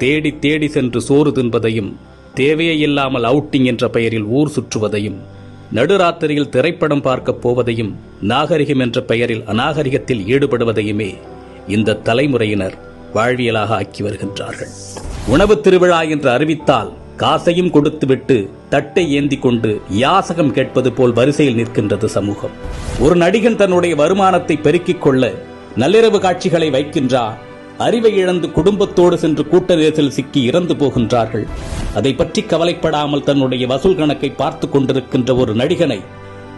தேடி தேடி சென்று சோறு தின்பதையும், தேவையே இல்லாமல் அவுட்டிங் என்ற பெயரில் ஊர் சுற்றுவதையும், நடுராத்திரியில் திரைப்படம் பார்க்கப் போவதையும், நாகரிகம் என்ற பெயரில் அநாகரிகத்தில் ஈடுபடுவதையுமே இந்த தலைமுறையினர் வாழ்வியலாக ஆக்கி வருகின்றார்கள். உணவு திருவிழா என்று அறிவித்தால் காசையும் கொடுத்துவிட்டு தட்டை ஏந்தி கொண்டு யாசகம் கேட்பது போல் வரிசையில் நிற்கின்றது சமூகம். ஒரு நடிகன் தன்னுடைய வருமானத்தை பெருக்கிக் கொள்ள நள்ளிரவு காட்சிகளை வைக்கின்றார். அறிவை இழந்து குடும்பத்தோடு சென்று கூட்ட நெரிசலில் சிக்கி இறந்து போகின்றார்கள். அதை பற்றி கவலைப்படாமல் தன்னுடைய வசூல் கணக்கை பார்த்து கொண்டிருக்கின்ற ஒரு நடிகனை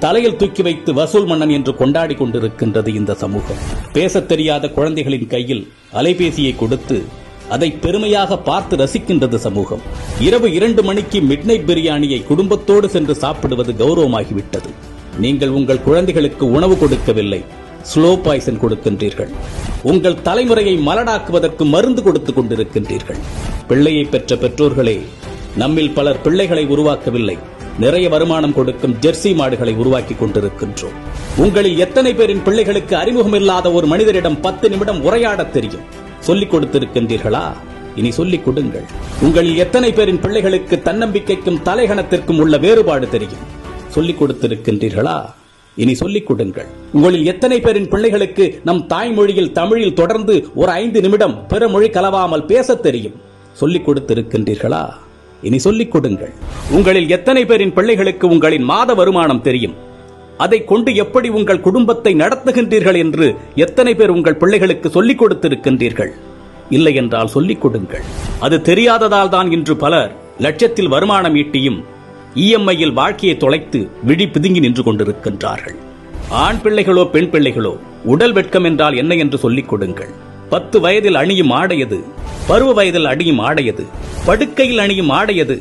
தலையில் தூக்கி வைத்து வசூல் மன்னன் என்று கொண்டாடி கொண்டிருக்கின்றது இந்த சமூகம். பேசத் தெரியாத குழந்தைகளின் கையில் அலைபேசியை கொடுத்து அதை பெருமையாக பார்த்து ரசிக்கின்றது சமூகம். இரவு 2 மணிக்கு மிட்நைட் பிரியாணியை குடும்பத்தோடு சென்று சாப்பிடுவது கௌரவமாகிவிட்டது. நீங்கள் உங்கள் குழந்தைகளுக்கு உணவு கொடுக்கவில்லை, ஸ்லோ பாய்சன் கொடுக்கின்றீர்கள். உங்கள் தலைமுறையை மலடாக்குவதற்கு மருந்து கொடுத்துக் கொண்டிருக்கின்றீர்கள். பிள்ளையை பெற்ற பெற்றோர்களே, நம்மில் பலர் பிள்ளைகளை உருவாக்கவில்லை, நிறைய வருமானம் கொடுக்கும் ஜெர்சி மாடுகளை உருவாக்கி கொண்டிருக்கின்றோம். உங்களில் எத்தனை பேரின் பிள்ளைகளுக்கு அறிமுகமில்லாத ஒரு மனிதரிடம் 10 நிமிடம் உரையாட தெரியும்? சொல்லிக் கொடுத்திருக்கின்றீர்களா? இனி சொல்லிக் கொடுங்கள். உங்களில் எத்தனை பேரின் பிள்ளைகளுக்கு தன்னம்பிக்கைக்கும் தலைகணத்திற்கும் உள்ள வேறுபாடு தெரியும்? சொல்லிக் கொடுத்திருக்கின்றீர்களா? இனி சொல்லிக் கொடுங்கள். உங்களில் எத்தனை பேரின் பிள்ளைகளுக்கு நம் தாய்மொழியில் தமிழில் தொடர்ந்து ஒரு 5 நிமிடம் பிற மொழி கலவாமல் பேச தெரியும்? சொல்லிக் கொடுத்திருக்கின்றீர்களா? இனி சொல்லிக் கொடுங்கள். உங்களில் எத்தனை பேரின் பிள்ளைகளுக்கு உங்களின் மாத வருமானம் தெரியும்? அதை கொண்டு எப்படி உங்கள் குடும்பத்தை நடத்துகின்றீர்கள் என்று எத்தனை பேர் உங்கள் பிள்ளைகளுக்கு சொல்லிக் கொடுத்திருக்கின்றீர்கள்? இல்லை என்றால் சொல்லிக் கொடுங்கள். அது தெரியாததால் தான் இன்று பலர் லட்சத்தில் வருமானம் ஈட்டியும் இஎம்ஐயில் வாழ்க்கையை தொலைத்து விழி பிதுங்கி நின்று கொண்டிருக்கின்றார்கள். ஆண் பிள்ளைகளோ பெண் பிள்ளைகளோ, உடல் வெட்கம் என்றால் என்ன என்று சொல்லிக் கொடுங்கள். 10 வயதில் அணியும் ஆடையது, பருவ வயதில் அணியும் ஆடையது, படுக்கையில் அணியும் ஆடையது,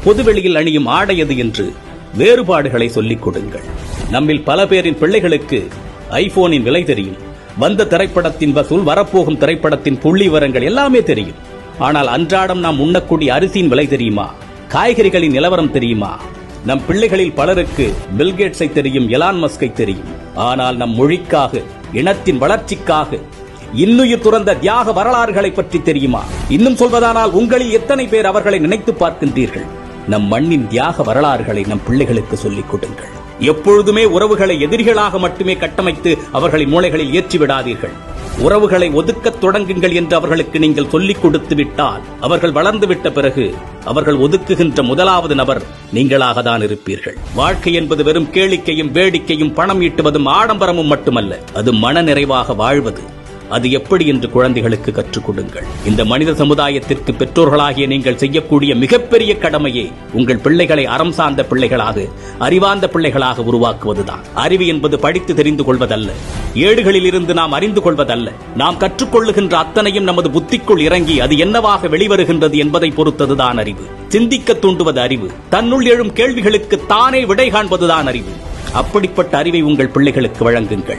பொதுவெளியில் அணியும் ஆடையது என்று வேறுபாடுகளை சொல்லிக் கொடுங்கள். நம்மில் பல பேரின் பிள்ளைகளுக்கு ஐபோனின் விலை தெரியும், வந்த திரைப்படத்தின் வசூல், வரப்போகும் திரைப்படத்தின் புள்ளி விவரங்கள் எல்லாமே தெரியும். ஆனால் அன்றாடம் நாம் உண்ணக்கூடிய அரிசியின் விலை தெரியுமா? காய்கறிகளின் நிலவரம் தெரியுமா? நம் பிள்ளைகளில் பலருக்கு பில்கேட்ஸை தெரியும், எலான் மஸ்கை தெரியும். ஆனால் நம் மொழிக்காக, இனத்தின் வளர்ச்சிக்காக இன்னுயிர் துறந்த தியாக வரலாறுகளை பற்றி தெரியுமா? இன்னும் சொல்வதானால் உங்களில் எத்தனை பேர் அவர்களை நினைத்து பார்க்கின்றீர்கள்? நம் மண்ணின் தியாக வரலாறுகளை நம் பிள்ளைகளுக்கு சொல்லிக் கொடுங்கள். எப்பொழுதுமே உறவுகளை எதிரிகளாக மட்டுமே கட்டமைத்து அவர்களின் மூளைகளில் ஏற்றிவிடாதீர்கள். உறவுகளை ஒதுக்கத் தொடங்குங்கள் என்று அவர்களுக்கு நீங்கள் சொல்லிக் கொடுத்து விட்டால், அவர்கள் வளர்ந்துவிட்ட பிறகு அவர்கள் ஒதுக்குகின்ற முதலாவது நபர் நீங்களாக தான் இருப்பீர்கள். வாழ்க்கை என்பது வெறும் கேளிக்கையும் வேடிக்கையும் பணம் ஈட்டுவதும் ஆடம்பரமும் மட்டுமல்ல, அது மன நிறைவாக வாழ்வது. அது எப்படி என்று குழந்தைகளுக்கு கற்றுக் கொடுங்கள். இந்த மனித சமுதாயத்திற்கு பெற்றோர்களாகிய நீங்கள் செய்யக்கூடிய மிகப்பெரிய கடமையே உங்கள் பிள்ளைகளை அறம் சார்ந்த பிள்ளைகளாக, அறிவார்ந்த பிள்ளைகளாக உருவாக்குவதுதான். அறிவு என்பது படித்து தெரிந்து கொள்வதல்ல, ஏடுகளில் இருந்து நாம் அறிந்து கொள்வதல்ல. நாம் கற்றுக்கொள்ளுகின்ற அத்தனையும் நமது புத்திக்குள் இறங்கி அது என்னவாக வெளிவருகின்றது என்பதை பொறுத்ததுதான் அறிவு. சிந்திக்க தூண்டுவது அறிவு. தன்னுள் எழும் கேள்விகளுக்கு தானே விடை காண்பதுதான் அறிவு. அப்படிப்பட்ட அறிவை உங்கள் பிள்ளைகளுக்கு வழங்குங்கள்.